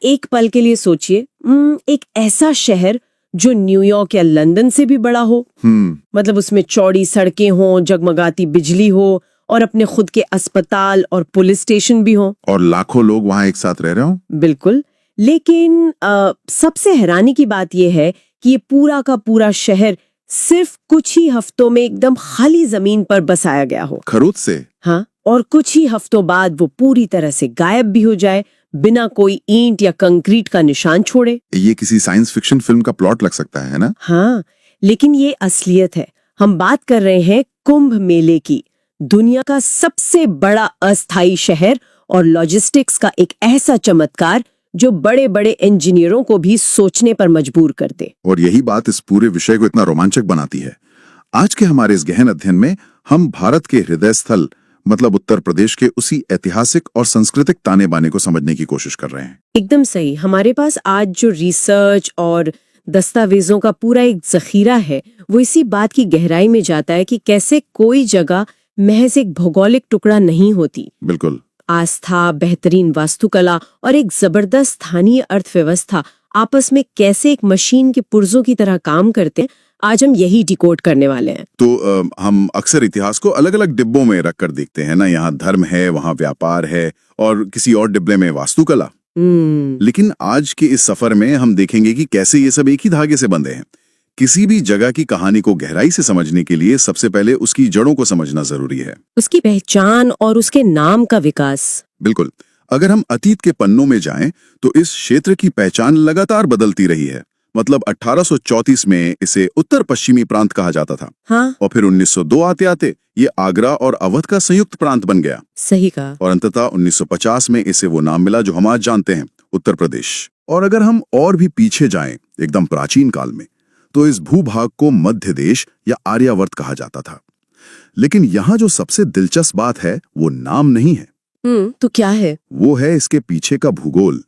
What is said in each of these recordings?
एक पल के लिए सोचिए, एक ऐसा शहर जो न्यूयॉर्क या लंदन से भी बड़ा हो। मतलब उसमें चौड़ी सड़कें हों, जगमगाती बिजली हो और अपने खुद के अस्पताल और पुलिस स्टेशन भी हों। और लाखों लोग वहाँ एक साथ रह रहे हों। बिल्कुल। लेकिन सबसे हैरानी की बात यह है कि ये पूरा का पूरा शहर सिर्फ कुछ ही हफ्तों में एकदम खाली जमीन पर बसाया गया हो। खरुद से। हाँ, और कुछ ही हफ्तों बाद वो पूरी तरह से गायब भी हो जाए, बिना कोई ईंट या कंक्रीट का निशान छोड़े। ये किसी साइंस फिक्शन फिल्म का प्लॉट लग सकता है ना? हाँ, लेकिन ये असलियत है। हम बात कर रहे हैं कुंभ मेले की, दुनिया का सबसे बड़ा अस्थायी शहर और लॉजिस्टिक्स का एक ऐसा चमत्कार जो बड़े बड़े इंजीनियरों को भी सोचने पर मजबूर कर दे। और यही बात इस पूरे विषय को इतना रोमांचक बनाती है। आज के हमारे इस गहन अध्ययन में हम भारत के हृदय स्थल मतलब उत्तर प्रदेश के उसी ऐतिहासिक और सांस्कृतिक ताने बाने को समझने की कोशिश कर रहे हैं। एकदम सही। हमारे पास आज जो रिसर्च और दस्तावेजों का पूरा एक जखीरा है, वो इसी बात की गहराई में जाता है कि कैसे कोई जगह महज एक भौगोलिक टुकड़ा नहीं होती। बिल्कुल। आस्था, बेहतरीन वास्तुकला और एक जबरदस्त स्थानीय अर्थव्यवस्था आपस में कैसे एक मशीन के पुर्जों की तरह काम करते हैं, आज हम यही डिकोड करने वाले हैं। तो हम अक्सर इतिहास को अलग अलग डिब्बों में रखकर देखते हैं ना, यहाँ धर्म है, वहाँ व्यापार है और किसी और डिब्बे में वास्तुकला। लेकिन आज के इस सफर में हम देखेंगे कि कैसे ये सब एक ही धागे से बंधे हैं। किसी भी जगह की कहानी को गहराई से समझने के लिए सबसे पहले उसकी जड़ों को समझना जरूरी है, उसकी पहचान और उसके नाम का विकास। बिल्कुल। अगर हम अतीत के पन्नों में जाएं तो इस क्षेत्र की पहचान लगातार बदलती रही है। मतलब 1834 में इसे उत्तर पश्चिमी प्रांत कहा जाता था। हाँ? और फिर 1902 आते आते ये आगरा और अवध का संयुक्त प्रांत बन गया। सही कहा। और अंततः 1950 में इसे वो नाम मिला जो हम आज जानते हैं, उत्तर प्रदेश। और अगर हम और भी पीछे जाएं एकदम प्राचीन काल में, तो इस भूभाग को मध्य देश या आर्यावर्त कहा जाता था। लेकिन यहाँ जो सबसे दिलचस्प बात है वो नाम नहीं है। तो क्या है? वो है इसके पीछे का भूगोल।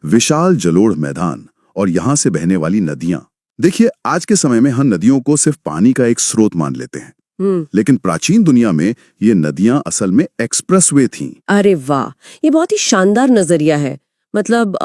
विशाल जलोढ़ मैदान और यहाँ से बहने वाली नदियां। देखिए, आज के समय में हम नदियों को सिर्फ पानी का एक स्रोत मान लेते हैं, लेकिन प्राचीन दुनिया में ये नदियां असल में एक्सप्रेसवे थीं। अरे वाह, ये बहुत ही शानदार नजरिया है। मतलब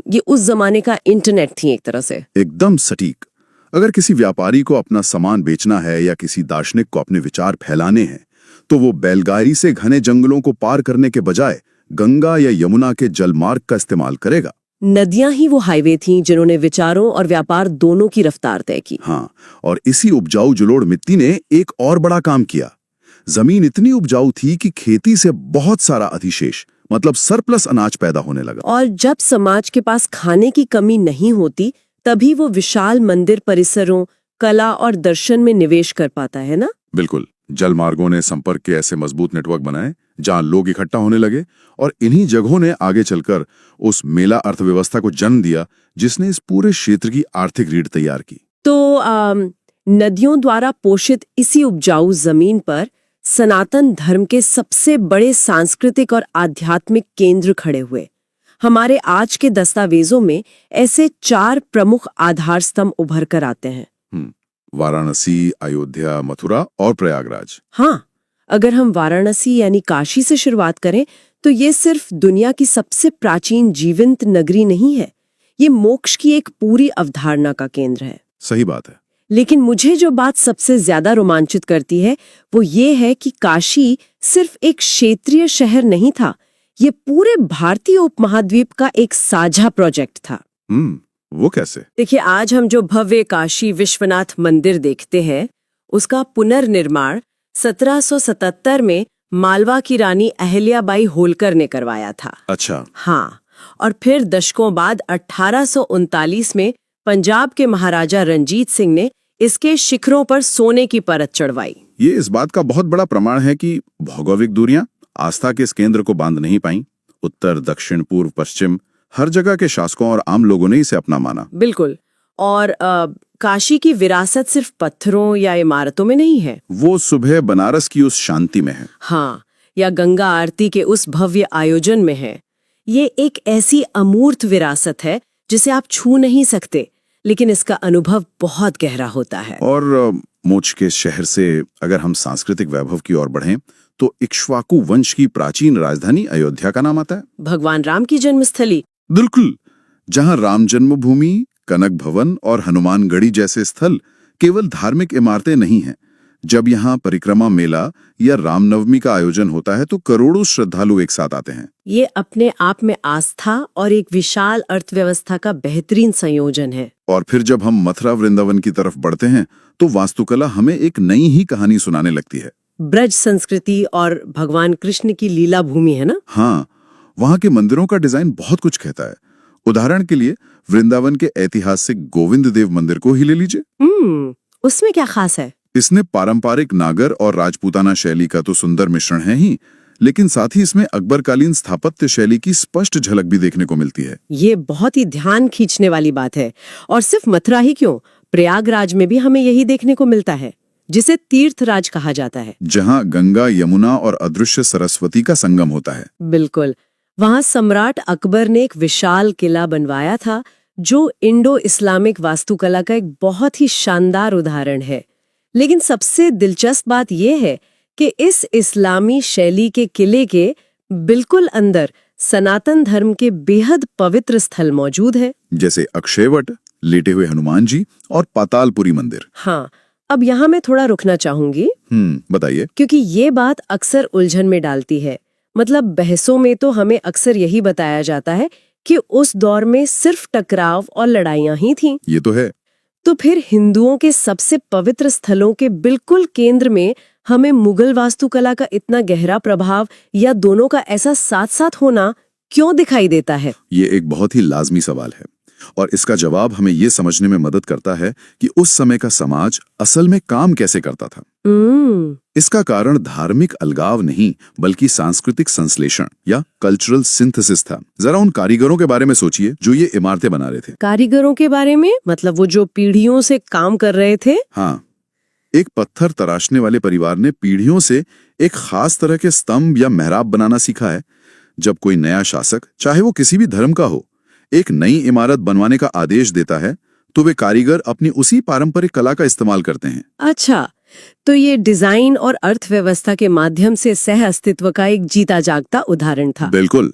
ये उस जमाने का इंटरनेट थी एक तरह से। एकदम सटीक। अगर किसी व्यापारी को अपना सामान बेचना है या किसी दार्शनिक को अपने विचार फैलाने हैं, तो वो बैलगाड़ी से घने जंगलों को पार करने के बजाय गंगा या यमुना के जलमार्ग का इस्तेमाल करेगा। नदियां ही वो हाईवे थीं जिन्होंने विचारों और व्यापार दोनों की रफ्तार तय की। हाँ, और इसी उपजाऊ जलोढ़ मिट्टी ने एक और बड़ा काम किया। जमीन इतनी उपजाऊ थी कि खेती से बहुत सारा अधिशेष मतलब सरप्लस अनाज पैदा होने लगा। और जब समाज के पास खाने की कमी नहीं होती, तभी वो विशाल मंदिर परिसरों, कला और दर्शन में निवेश कर पाता है ना? बिल्कुल। जल मार्गों ने संपर्क के ऐसे मजबूत नेटवर्क बनाए जहां लोग इकट्ठा होने लगे, और इन्हीं जगहों ने आगे चलकर उस मेला अर्थव्यवस्था को जन्म दिया जिसने इस पूरे क्षेत्र की आर्थिक रीढ़ तैयार की। तो नदियों द्वारा पोषित इसी उपजाऊ जमीन पर सनातन धर्म के सबसे बड़े सांस्कृतिक और आध्यात्मिक केंद्र खड़े हुए। हमारे आज के दस्तावेजों में ऐसे 4 प्रमुख आधार स्तंभ उभर कर आते हैं। वाराणसी, अयोध्या, मथुरा और प्रयागराज। हाँ, अगर हम वाराणसी यानी काशी से शुरुआत करें तो ये सिर्फ दुनिया की सबसे प्राचीन जीवंत नगरी नहीं है, ये मोक्ष की एक पूरी अवधारणा का केंद्र है। सही बात है। लेकिन मुझे जो बात सबसे ज्यादा रोमांचित करती है वो ये है कि काशी सिर्फ एक क्षेत्रीय शहर नहीं था, ये पूरे भारतीय उपमहाद्वीप का एक साझा प्रोजेक्ट था। वो कैसे? देखिए, आज हम जो भव्य काशी विश्वनाथ मंदिर देखते हैं, उसका पुनर्निर्माण 1777 में मालवा की रानी अहिल्याबाई होलकर ने करवाया था। अच्छा। हाँ, और फिर दशकों बाद 1839 में पंजाब के महाराजा रंजीत सिंह ने इसके शिखरों पर सोने की परत चढ़वाई। ये इस बात का बहुत बड़ा प्रमाण है कि भौगोलिक दूरियां आस्था के इस केंद्र को बांध नहीं पाई। उत्तर, दक्षिण, पूर्व, पश्चिम हर जगह के शासकों और आम लोगों ने इसे अपना माना। बिल्कुल। और काशी की विरासत सिर्फ पत्थरों या इमारतों में नहीं है, वो सुबह बनारस की उस शांति में है। हाँ, या गंगा आरती के उस भव्य आयोजन में है। ये एक ऐसी अमूर्त विरासत है जिसे आप छू नहीं सकते, लेकिन इसका अनुभव बहुत गहरा होता है। और मोक्ष के शहर से अगर हम सांस्कृतिक वैभव की ओर बढ़ें तो इक्ष्वाकु वंश की प्राचीन राजधानी अयोध्या का नाम आता है। भगवान राम की जन्मस्थली। बिल्कुल। जहां राम जन्मभूमि, कनक भवन और हनुमानगढ़ी जैसे स्थल केवल धार्मिक इमारतें नहीं हैं। जब यहाँ परिक्रमा मेला या रामनवमी का आयोजन होता है तो करोड़ों श्रद्धालु एक साथ आते हैं। ये अपने आप में आस्था और एक विशाल अर्थव्यवस्था का बेहतरीन संयोजन है। और फिर जब हम मथुरा वृंदावन की तरफ बढ़ते हैं तो वास्तुकला हमें एक नई ही कहानी सुनाने लगती है। ब्रज संस्कृति और भगवान कृष्ण की लीला भूमि है ना? हाँ, वहाँ के मंदिरों का डिजाइन बहुत कुछ कहता है। उदाहरण के लिए वृंदावन के ऐतिहासिक गोविंद देव मंदिर को ही ले लीजिए। उसमें क्या खास है? इसने पारंपरिक नागर और राजपूताना शैली का तो सुंदर मिश्रण है ही, लेकिन साथ ही इसमें अकबरकालीन स्थापत्य शैली की स्पष्ट झलक भी देखने को मिलती है। ये बहुत ही ध्यान खींचने वाली बात है। और सिर्फ मथुरा ही क्यों, प्रयागराज में भी हमें यही देखने को मिलता है, जिसे तीर्थराज कहा जाता है, जहाँ गंगा, यमुना और अदृश्य सरस्वती का संगम होता है। बिल्कुल। वहाँ सम्राट अकबर ने एक विशाल किला बनवाया था, जो इंडो इस्लामिक वास्तुकला का एक बहुत ही शानदार उदाहरण है। लेकिन सबसे दिलचस्प बात यह है कि इस इस्लामी शैली के किले के बिल्कुल अंदर सनातन धर्म के बेहद पवित्र स्थल मौजूद है, जैसे अक्षयवट, लेटे हुए हनुमान जी और पातालपुरी मंदिर। हाँ, अब यहाँ मैं थोड़ा रुकना चाहूंगी। बताइए। क्योंकि ये बात अक्सर उलझन में डालती है। मतलब बहसों में तो हमें अक्सर यही बताया जाता है कि उस दौर में सिर्फ टकराव और लड़ाइयां ही थीं। ये तो है। तो फिर हिंदुओं के सबसे पवित्र स्थलों के बिल्कुल केंद्र में हमें मुगल वास्तुकला का इतना गहरा प्रभाव या दोनों का ऐसा साथ साथ होना क्यों दिखाई देता है? ये एक बहुत ही लाजमी सवाल है और इसका जवाब हमें ये समझने में मदद करता है कि उस समय का समाज असल में काम कैसे करता था। इसका कारण धार्मिक अलगाव नहीं बल्कि सांस्कृतिक संश्लेषण या कल्चरल सिंथेसिस था। जरा उन कारीगरों के बारे में सोचिए जो ये इमारतें बना रहे थे। कारीगरों के बारे में मतलब वो जो पीढ़ियों से काम कर रहे थे? हाँ, एक पत्थर तराशने वाले परिवार ने पीढ़ियों से एक खास तरह के स्तंभ या मेहराब बनाना सीखा है। जब कोई नया शासक, चाहे वो किसी भी धर्म का हो, एक नई इमारत बनवाने का आदेश देता है तो वे कारीगर अपनी उसी पारंपरिक कला का इस्तेमाल करते हैं। अच्छा, तो ये डिजाइन और अर्थव्यवस्था के माध्यम से सह अस्तित्व का एक जीता जागता उदाहरण था। बिल्कुल।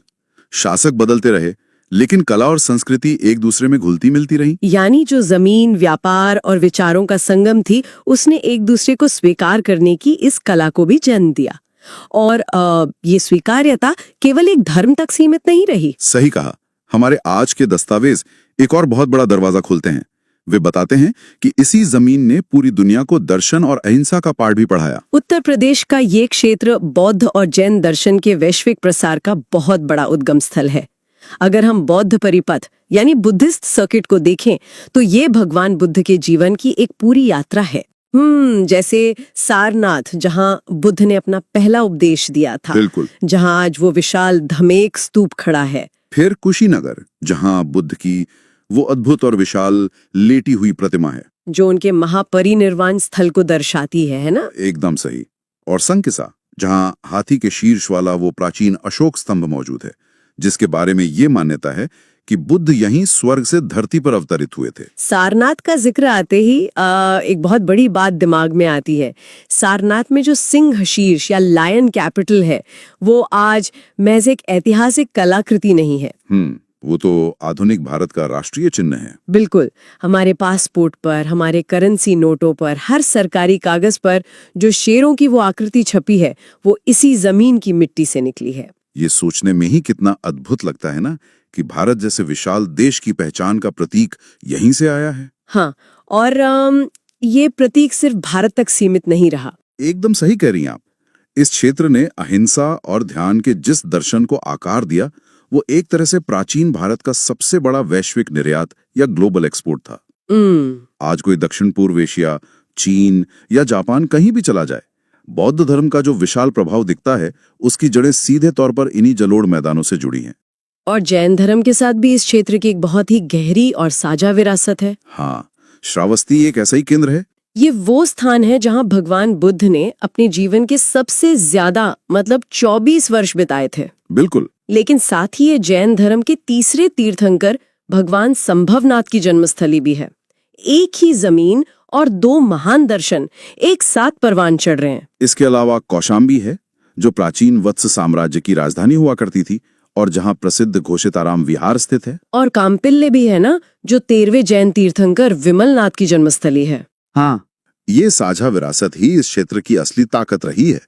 शासक बदलते रहे लेकिन कला और संस्कृति एक दूसरे में घुलती मिलती रही। यानी जो जमीन, व्यापार और विचारों का संगम थी, उसने एक दूसरे को स्वीकार करने की इस कला को भी जन्म दिया। और ये स्वीकार्यता केवल एक धर्म तक सीमित नहीं रही। सही कहा। हमारे आज के दस्तावेज एक और बहुत बड़ा दरवाजा खोलते हैं। वे बताते हैं कि इसी जमीन ने पूरी दुनिया को दर्शन और अहिंसा का पाठ भी पढ़ाया। उत्तर प्रदेश का ये क्षेत्र बौद्ध और जैन दर्शन के वैश्विक प्रसार का बहुत बड़ा उद्गम स्थल है। अगर हम बौद्ध परिपथ यानी बुद्धिस्ट सर्किट को देखें तो ये भगवान बुद्ध के जीवन की एक पूरी यात्रा है। जैसे सारनाथ, जहाँ बुद्ध ने अपना पहला उपदेश दिया था। बिल्कुल। जहाँ आज वो विशाल धमेक स्तूप खड़ा है। फिर कुशीनगर, जहाँ बुद्ध की वो अद्भुत और विशाल लेटी हुई प्रतिमा है, जो उनके महापरिनिर्वाण स्थल को दर्शाती है ना? एकदम सही। और संकिसा, जहाँ हाथी के शीर्ष वाला वो प्राचीन अशोक स्तंभ मौजूद है, जिसके बारे में ये मान्यता है कि बुद्ध यहीं स्वर्ग से धरती पर अवतरित हुए थे। सारनाथ का जिक्र आते ही एक बहुत बड़ी बात दिमाग में आती है। सारनाथ में जो सिंह शीर्ष या लायन कैपिटल है, वो आज महज एक ऐतिहासिक कलाकृति नहीं है। वो तो आधुनिक भारत का राष्ट्रीय चिन्ह है। बिल्कुल। हमारे पासपोर्ट पर, हमारे करेंसी नोटों पर, हर सरकारी कागज पर जो शेरों की वो आकृति छपी है, वो इसी जमीन की मिट्टी से निकली है। ये सोचने में ही कितना अद्भुत लगता है ना कि भारत जैसे विशाल देश की पहचान का प्रतीक यहीं से आया है। हाँ, और ये प्रतीक सिर्फ भारत तक सीमित नहीं रहा। एकदम सही कह रही हैं आप। इस क्षेत्र ने अहिंसा और ध्यान के जिस दर्शन को आकार दिया, वो एक तरह से प्राचीन भारत का सबसे बड़ा वैश्विक निर्यात या ग्लोबल एक्सपोर्ट था। आज कोई दक्षिण पूर्व एशिया, चीन या जापान कहीं भी चला जाए, बौद्ध धर्म का जो विशाल प्रभाव दिखता है, उसकी जड़ें सीधे तौर पर इन्हीं जलोढ़ मैदानों से जुड़ी हैं। और जैन धर्म के साथ भी इस क्षेत्र की एक बहुत ही गहरी और साझा विरासत है। हाँ, श्रावस्ती एक ऐसा ही केंद्र है। ये वो स्थान है जहाँ भगवान बुद्ध ने अपने जीवन के सबसे ज्यादा 24 वर्ष बिताए थे। बिल्कुल। लेकिन साथ ही ये जैन धर्म के तीसरे तीर्थंकर भगवान संभवनाथ की जन्मस्थली भी है। एक ही जमीन और दो महान दर्शन एक साथ परवान चढ़ रहे हैं। इसके अलावा कौशाम्बी है, जो प्राचीन वत्स साम्राज्य की राजधानी हुआ करती थी और जहाँ प्रसिद्ध घोषिताराम विहार स्थित है। और काम्पिल्ले भी है ना, जो 13वें जैन तीर्थंकर विमलनाथ की जन्मस्थली है। हाँ, ये साझा विरासत ही इस क्षेत्र की असली ताकत रही है।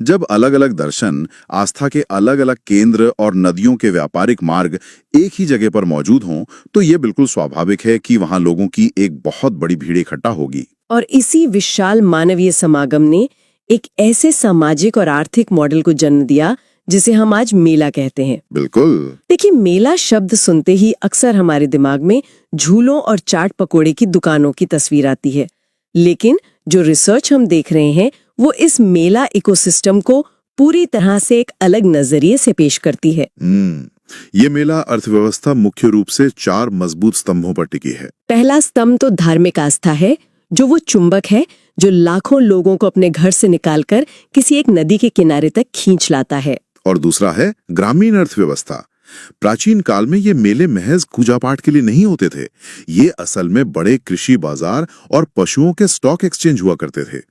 जब अलग अलग दर्शन, आस्था के अलग अलग केंद्र और नदियों के व्यापारिक मार्ग एक ही जगह पर मौजूद हों, तो ये बिल्कुल स्वाभाविक है कि वहां लोगों की एक बहुत बड़ी भीड़ इकट्ठा होगी। और इसी विशाल मानवीय समागम ने एक ऐसे सामाजिक और आर्थिक मॉडल को जन्म दिया जिसे हम आज मेला कहते हैं। बिल्कुल। देखिए, मेला शब्द सुनते ही अक्सर हमारे दिमाग में झूलों और चाट पकोड़े की दुकानों की तस्वीर आती है, लेकिन जो रिसर्च हम देख रहे हैं वो इस मेला इकोसिस्टम को पूरी तरह से एक अलग नजरिए से पेश करती है। ये मेला अर्थव्यवस्था मुख्य रूप से 4 मजबूत स्तंभों पर टिकी है। पहला स्तंभ तो धार्मिक आस्था है, जो वो चुंबक है जो लाखों लोगों को अपने घर से निकालकर किसी एक नदी के किनारे तक खींच लाता है। और दूसरा है ग्रामीण अर्थव्यवस्था। प्राचीन काल में ये मेले महज पूजा पाठ के लिए नहीं होते थे, ये असल में बड़े कृषि बाजार और पशुओं के स्टॉक एक्सचेंज हुआ करते थे।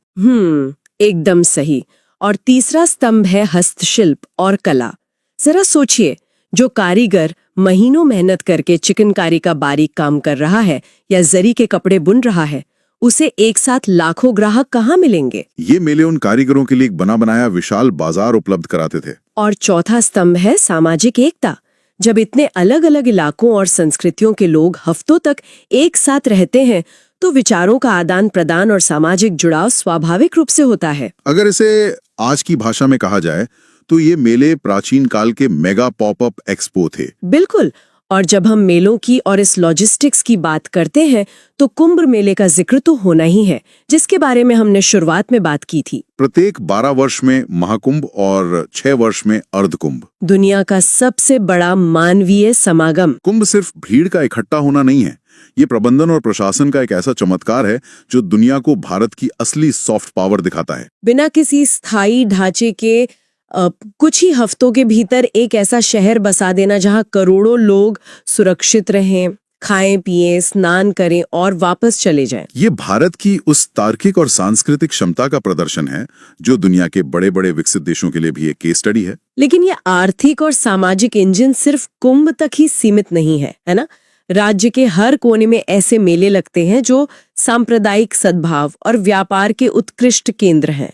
एकदम सही। और तीसरा स्तंभ है हस्तशिल्प और कला। जरा सोचिए, जो कारीगर महीनों मेहनत करके चिकनकारी का बारीक काम कर रहा है या जरी के कपड़े बुन रहा है, उसे एक साथ लाखों ग्राहक कहाँ मिलेंगे? ये मेले उन कारीगरों के लिए एक बना बनाया विशाल बाजार उपलब्ध कराते थे। और चौथा स्तंभ है सामाजिक एकता। जब इतने अलग अलग इलाकों और संस्कृतियों के लोग हफ्तों तक एक साथ रहते हैं, तो विचारों का आदान प्रदान और सामाजिक जुड़ाव स्वाभाविक रूप से होता है। अगर इसे आज की भाषा में कहा जाए तो ये मेले प्राचीन काल के मेगा पॉपअप एक्सपो थे। बिल्कुल। और जब हम मेलों की और इस लॉजिस्टिक्स की बात करते हैं तो कुंभ मेले का जिक्र तो होना ही है, जिसके बारे में हमने शुरुआत में बात की थी। प्रत्येक 12 वर्ष में महाकुंभ और 6 वर्ष में अर्धकुंभ। दुनिया का सबसे बड़ा मानवीय समागम। कुंभ सिर्फ भीड़ का इकट्ठा होना नहीं है, ये प्रबंधन और प्रशासन का एक ऐसा चमत्कार है जो दुनिया को भारत की असली सॉफ्ट पावर दिखाता है। बिना किसी स्थायी ढांचे के कुछ ही हफ्तों के भीतर एक ऐसा शहर बसा देना जहां करोड़ों लोग सुरक्षित रहें, खाएं पिएं, स्नान करें और वापस चले जाएं। ये भारत की उस तार्किक और सांस्कृतिक क्षमता का प्रदर्शन है जो दुनिया के बड़े बड़े विकसित देशों के लिए भी एक केस स्टडी है। लेकिन ये आर्थिक और सामाजिक इंजन सिर्फ कुंभ तक ही सीमित नहीं है, है ना? राज्य के हर कोने में ऐसे मेले लगते हैं जो सांप्रदायिक सद्भाव और व्यापार के उत्कृष्ट केंद्र हैं।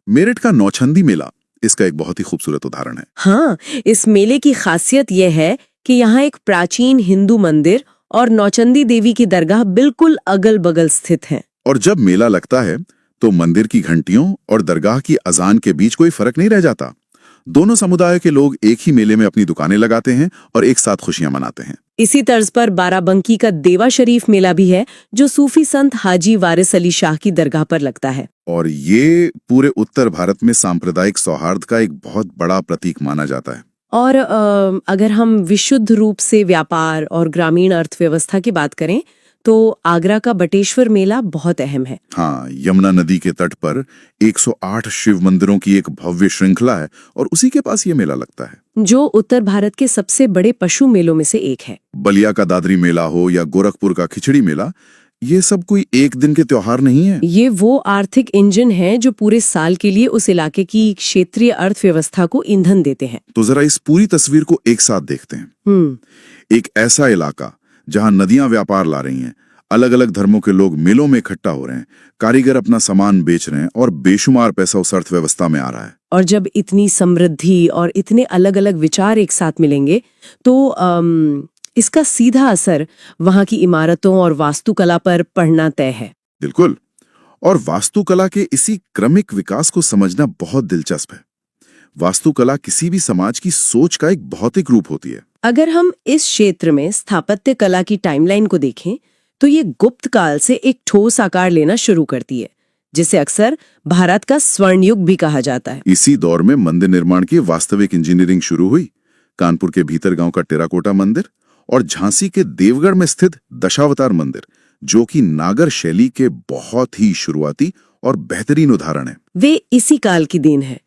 मेरठ का नौचंदी मेला इसका एक बहुत ही खूबसूरत उदाहरण है। हाँ, इस मेले की खासियत यह है कि यहाँ एक प्राचीन हिंदू मंदिर और नौचंदी देवी की दरगाह बिल्कुल अगल बगल स्थित हैं। और जब मेला लगता है तो मंदिर की घंटियों और दरगाह की अजान के बीच कोई फर्क नहीं रह जाता। दोनों समुदाय के लोग एक ही मेले में अपनी दुकानें लगाते हैं और एक साथ खुशियां मनाते हैं। इसी तर्ज पर बाराबंकी का देवा शरीफ मेला भी है, जो सूफी संत हाजी वारिस अली शाह की दरगाह पर लगता है। और ये पूरे उत्तर भारत में सांप्रदायिक सौहार्द का एक बहुत बड़ा प्रतीक माना जाता है। और अगर हम विशुद्ध रूप से व्यापार और ग्रामीण अर्थव्यवस्था की बात करें तो आगरा का बटेश्वर मेला बहुत अहम है। हाँ, यमुना नदी के तट पर 108 शिव मंदिरों की एक भव्य श्रृंखला है और उसी के पास ये मेला लगता है, जो उत्तर भारत के सबसे बड़े पशु मेलों में से एक है। बलिया का दादरी मेला हो या गोरखपुर का खिचड़ी मेला, ये सब कोई एक दिन के त्योहार नहीं है। ये वो आर्थिक इंजन है जो पूरे साल के लिए उस इलाके की क्षेत्रीय अर्थव्यवस्था को ईंधन देते हैं। तो जरा इस पूरी तस्वीर को एक साथ देखते हैं। एक ऐसा इलाका जहां नदियां व्यापार ला रही हैं, अलग अलग धर्मों के लोग मेलों में इकट्ठा हो रहे हैं, कारीगर अपना सामान बेच रहे हैं और बेशुमार पैसा उस अर्थव्यवस्था में आ रहा है। और जब इतनी समृद्धि और इतने अलग अलग विचार एक साथ मिलेंगे तो इसका सीधा असर वहां की इमारतों और वास्तुकला पर पड़ना तय है। बिल्कुल। और वास्तुकला के इसी क्रमिक विकास को समझना बहुत दिलचस्प है। वास्तुकला किसी भी समाज की सोच का एक भौतिक रूप होती है। अगर हम इस क्षेत्र में स्थापत्य कला की टाइमलाइन को देखें तो ये गुप्त काल से एक ठोस आकार लेना शुरू करती है, जिसे अक्सर भारत का स्वर्ण युग भी कहा जाता है। इसी दौर में मंदिर निर्माण की वास्तविक इंजीनियरिंग शुरू हुई। कानपुर के भीतर गांव का टेराकोटा मंदिर और झांसी के देवगढ़ में स्थित दशावतार मंदिर, जो कि नागर शैली के बहुत ही शुरुआती और बेहतरीन उदाहरण है, वे इसी काल की देन है।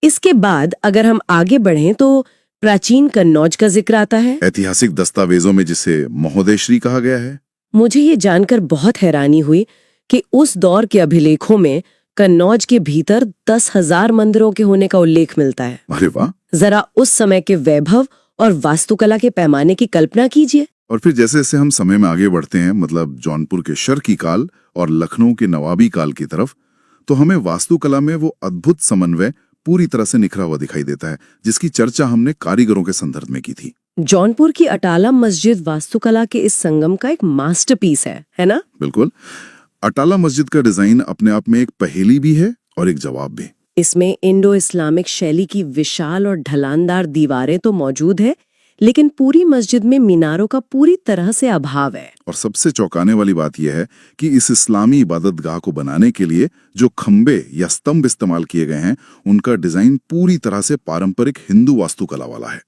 इसके बाद अगर हम आगे बढ़ें तो प्राचीन कन्नौज का जिक्र आता है। ऐतिहासिक दस्तावेजों में जिसे महोदयश्री कहा गया है। मुझे ये जानकर बहुत हैरानी हुई कि उस दौर के अभिलेखों में कन्नौज के भीतर 10,000 मंदिरों के होने का उल्लेख मिलता है। अरे वाह! जरा उस समय के वैभव और वास्तुकला के पैमाने की कल्पना कीजिए। और फिर जैसे जैसे हम समय में आगे बढ़ते हैं, मतलब जौनपुर के शर्की काल और लखनऊ के नवाबी काल की तरफ, तो हमें वास्तुकला में वो अद्भुत समन्वय पूरी तरह से निखरा हुआ दिखाई देता है, जिसकी चर्चा हमने कारीगरों के संदर्भ में की थी। जौनपुर की अटाला मस्जिद वास्तुकला के इस संगम का एक मास्टरपीस है ना? बिल्कुल। अटाला मस्जिद का डिजाइन अपने आप में एक पहेली भी है और एक जवाब भी। इसमें इंडो इस्लामिक शैली की विशाल और ढलानदार दीवारें तो मौजूद है, लेकिन पूरी मस्जिद में मीनारों का पूरी तरह से अभाव है। और सबसे चौंकाने वाली बात यह है कि इस इस्लामी इबादतगाह को बनाने के लिए जो खंबे या स्तंभ इस्तेमाल किए गए हैं, उनका डिजाइन पूरी तरह से पारंपरिक हिंदू वास्तुकला वाला है।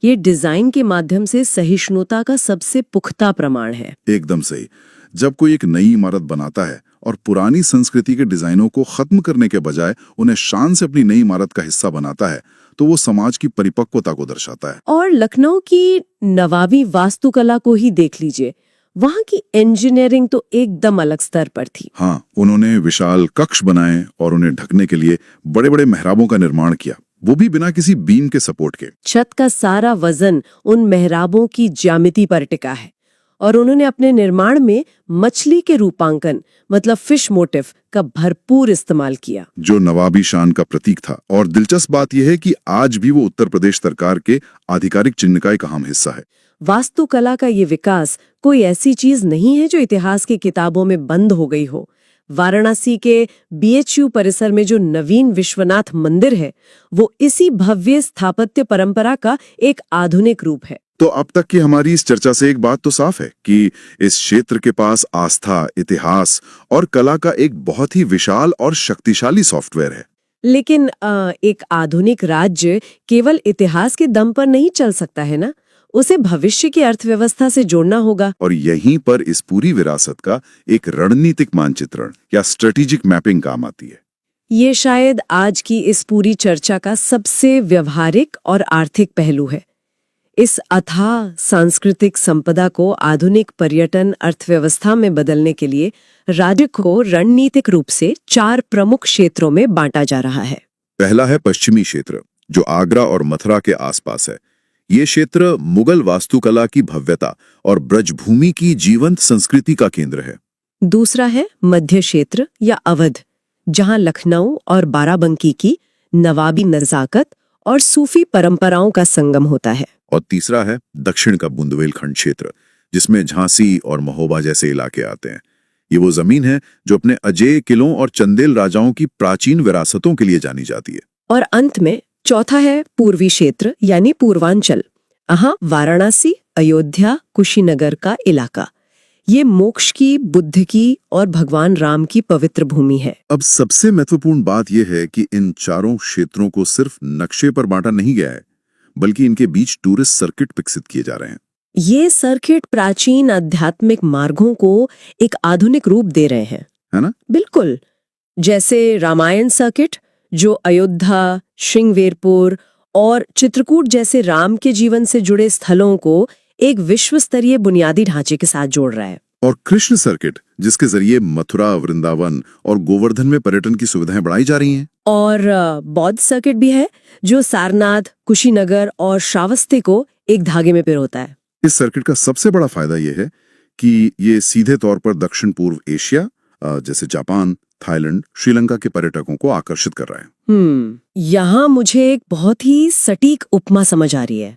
ये डिजाइन के माध्यम से सहिष्णुता का सबसे पुख्ता प्रमाण है। एकदम सही। जब कोई एक नई इमारत बनाता है और पुरानी संस्कृति के डिजाइनों को खत्म करने के बजाय उन्हें शान से अपनी नई इमारत का हिस्सा बनाता है, तो वो समाज की परिपक्वता को दर्शाता है। और लखनऊ की नवाबी वास्तुकला को ही देख लीजिए, वहाँ की इंजीनियरिंग तो एकदम अलग स्तर पर थी। हाँ, उन्होंने विशाल कक्ष बनाए और उन्हें ढकने के लिए बड़े बड़े मेहराबों का निर्माण किया, वो भी बिना किसी बीम के सपोर्ट के। छत का सारा वजन उन मेहराबों की ज्यामिति पर टिका है, और उन्होंने अपने निर्माण में मछली के रूपांकन मतलब फिश मोटिव का भरपूर इस्तेमाल किया, जो नवाबी शान का प्रतीक था। और दिलचस्प बात यह है कि आज भी वो उत्तर प्रदेश सरकार के आधिकारिक चिन्ह का एक अहम हिस्सा है। वास्तुकला का ये विकास कोई ऐसी चीज नहीं है जो इतिहास की किताबों में बंद हो गई हो। वाराणसी के BHU परिसर में जो नवीन विश्वनाथ मंदिर है, वो इसी भव्य स्थापत्य परंपरा का एक आधुनिक रूप है। तो अब तक की हमारी इस चर्चा से एक बात तो साफ है कि इस क्षेत्र के पास आस्था, इतिहास और कला का एक बहुत ही विशाल और शक्तिशाली सॉफ्टवेयर है। लेकिन एक आधुनिक राज्य केवल इतिहास के दम पर नहीं चल सकता है ना, उसे भविष्य की अर्थव्यवस्था से जोड़ना होगा। और यहीं पर इस पूरी विरासत का एक रणनीतिक मानचित्रण या स्ट्रेटेजिक मैपिंग काम आती है। ये शायद आज की इस पूरी चर्चा का सबसे व्यवहारिक और आर्थिक पहलू है। इस अथाह सांस्कृतिक संपदा को आधुनिक पर्यटन अर्थव्यवस्था में बदलने के लिए राज्य को रणनीतिक रूप से 4 प्रमुख क्षेत्रों में बांटा जा रहा है। पहला है पश्चिमी क्षेत्र, जो आगरा और मथुरा के आसपास है। ये क्षेत्र मुगल वास्तुकला की भव्यता और ब्रजभूमि की जीवंत संस्कृति का केंद्र है। दूसरा है मध्य क्षेत्र या अवध, जहां लखनऊ और बाराबंकी की नवाबी नजाकत और सूफी परंपराओं का संगम होता है। और तीसरा है दक्षिण का बुंदेलखंड क्षेत्र, जिसमें झांसी और महोबा जैसे इलाके आते हैं। ये वो जमीन है जो अपने अजेय किलों और चंदेल राजाओं की प्राचीन विरासतों के लिए जानी जाती है। और अंत में चौथा है पूर्वी क्षेत्र यानी पूर्वांचल। वाराणसी, अयोध्या, कुशीनगर का इलाका। ये मोक्ष की, बुद्ध की और भगवान राम की पवित्र भूमि है। अब सबसे महत्वपूर्ण बात यह है कि इन चारों क्षेत्रों को सिर्फ नक्शे पर बांटा नहीं गया है, बल्कि इनके बीच टूरिस्ट सर्किट विकसित किए जा रहे हैं। ये सर्किट प्राचीन आध्यात्मिक मार्गों को एक आधुनिक रूप दे रहे हैं, है ना? बिल्कुल। जैसे रामायण सर्किट, जो अयोध्या, श्रृंगवेरपुर और चित्रकूट जैसे राम के जीवन से जुड़े स्थलों को एक विश्व स्तरीय बुनियादी ढांचे के साथ जोड़ रहा है। और कृष्ण सर्किट, जिसके जरिए मथुरा, वृंदावन और गोवर्धन में पर्यटन की सुविधाएं बढ़ाई जा रही हैं। और बौद्ध सर्किट भी है, जो सारनाथ, कुशीनगर और श्रावस्ती को एक धागे में पिरोता है। इस सर्किट का सबसे बड़ा फायदा यह है कि ये सीधे तौर पर दक्षिण पूर्व एशिया जैसे जापान, थाईलैंड, श्रीलंका के पर्यटकों को आकर्षित कर रहा है। यहाँ मुझे एक बहुत ही सटीक उपमा समझ आ रही है।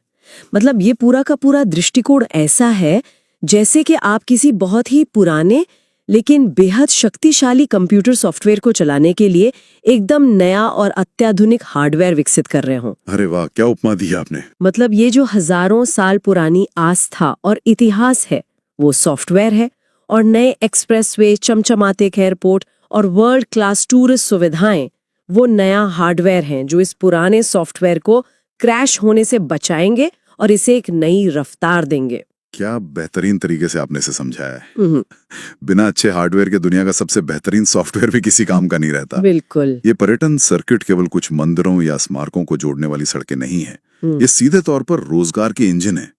मतलब ये पूरा का पूरा दृष्टिकोण ऐसा है जैसे कि आप किसी बहुत ही पुराने लेकिन बेहद शक्तिशाली कंप्यूटर सॉफ्टवेयर को चलाने के लिए एकदम नया और अत्याधुनिक हार्डवेयर विकसित कर रहे हों। अरे वाह, क्या उपमा दी आपने। मतलब ये जो हजारों साल पुरानी आस्था और इतिहास है, वो सॉफ्टवेयर है, और नए एक्सप्रेसवे, चमचमाते एयरपोर्ट और वर्ल्ड क्लास टूरिस्ट सुविधाएं वो नया हार्डवेयर हैं जो इस पुराने सॉफ्टवेयर को क्रैश होने से बचाएंगे और इसे एक नई रफ्तार देंगे। क्या बेहतरीन तरीके से आपने इसे समझाया है। बिना अच्छे हार्डवेयर के दुनिया का सबसे बेहतरीन सॉफ्टवेयर भी किसी काम का नहीं रहता। बिल्कुल। ये पर्यटन सर्किट केवल कुछ मंदिरों या स्मारकों को जोड़ने वाली सड़कें नहीं है, ये सीधे तौर पर रोजगार के इंजन है।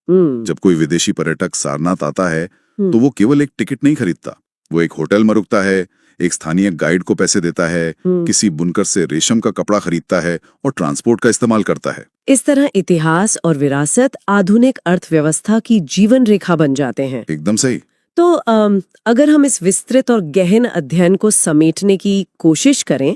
जब कोई विदेशी पर्यटक सारनाथ आता है तो वो केवल एक टिकट नहीं खरीदता, वो एक होटल में रुकता है, एक स्थानीय गाइड को पैसे देता है, किसी बुनकर से रेशम का कपड़ा खरीदता है और ट्रांसपोर्ट का इस्तेमाल करता है। इस तरह इतिहास और विरासत आधुनिक अर्थव्यवस्था की जीवन रेखा बन जाते हैं। एकदम सही। तो अगर हम इस विस्तृत और गहन अध्ययन को समेटने की कोशिश करें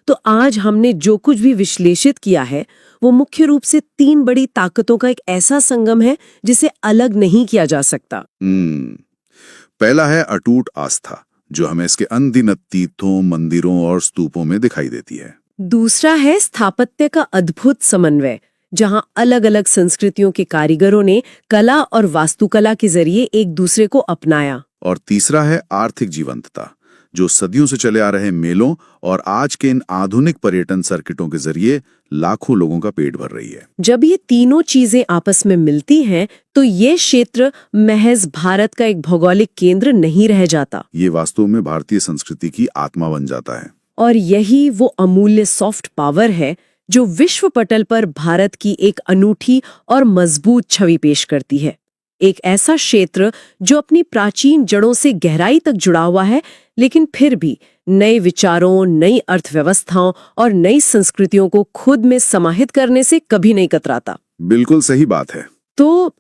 तो आज हमने जो कुछ भी विश्लेषित किया है वो मुख्य रूप से 3 बड़ी ताकतों का एक ऐसा संगम है जिसे अलग नहीं किया जा सकता। पहला है अटूट आस्था, जो हमें इसके अनगिनत तीर्थों, मंदिरों और स्तूपों में दिखाई देती है। दूसरा है स्थापत्य का अद्भुत समन्वय, जहां अलग अलग संस्कृतियों के कारीगरों ने कला और वास्तुकला के जरिए एक दूसरे को अपनाया। और तीसरा है आर्थिक जीवंतता, जो सदियों से चले आ रहे मेलों और आज के इन आधुनिक पर्यटन सर्किटों के जरिए लाखों लोगों का पेट भर रही है। जब ये तीनों चीजें आपस में मिलती हैं, तो ये क्षेत्र महज भारत का एक भौगोलिक केंद्र नहीं रह जाता। ये वास्तव में भारतीय संस्कृति की आत्मा बन जाता है। और यही वो अमूल्य सॉफ्ट पावर है जो विश्व पटल पर भारत की एक अनूठी और मजबूत छवि पेश करती है। एक ऐसा क्षेत्र जो अपनी प्राचीन जड़ों से गहराई तक जुड़ा हुआ है, लेकिन फिर भी नए विचारों, नई अर्थव्यवस्थाओं और नई संस्कृतियों को खुद में समाहित करने से कभी नहीं कतराता। बिल्कुल सही बात है। तो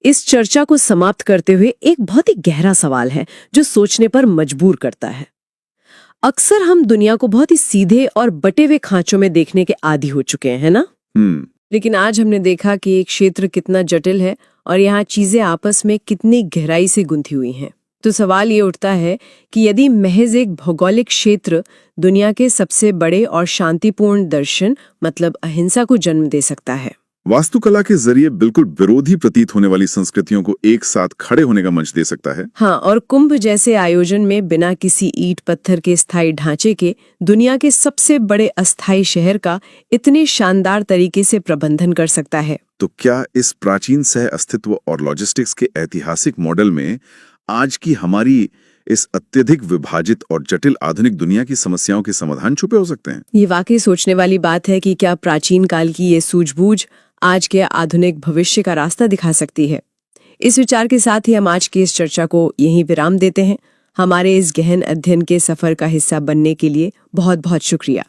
इस चर्चा को समाप्त करते हुए एक बहुत ही गहरा सवाल है जो सोचने पर मजबूर करता है। अक्सर हम दुनिया को बहुत ही सीधे और बटे हुए खांचों में देखने के आदी हो चुके हैं, है ना? लेकिन आज हमने देखा कि एक क्षेत्र कितना जटिल है और यहाँ चीजें आपस में कितनी गहराई से गुंथी हुई हैं। तो सवाल ये उठता है कि यदि महज एक भौगोलिक क्षेत्र दुनिया के सबसे बड़े और शांतिपूर्ण दर्शन मतलब अहिंसा को जन्म दे सकता है, वास्तुकला के जरिए बिल्कुल विरोधी प्रतीत होने वाली संस्कृतियों को एक साथ खड़े होने का मंच दे सकता है। हाँ, और कुंभ जैसे आयोजन में बिना किसी ईंट पत्थर के स्थायी ढांचे के दुनिया के सबसे बड़े अस्थायी शहर का इतने शानदार तरीके से प्रबंधन कर सकता है, तो क्या इस प्राचीन सह अस्तित्व और लॉजिस्टिक्स के ऐतिहासिक मॉडल में आज की हमारी इस अत्यधिक विभाजित और जटिल आधुनिक दुनिया की समस्याओं के समाधान छुपे हो सकते हैं? ये वाकई सोचने वाली बात है कि क्या प्राचीन काल की ये सूझबूझ आज के आधुनिक भविष्य का रास्ता दिखा सकती है। इस विचार के साथ ही हम आज की इस चर्चा को यहीं विराम देते हैं। हमारे इस गहन अध्ययन के सफर का हिस्सा बनने के लिए बहुत बहुत शुक्रिया।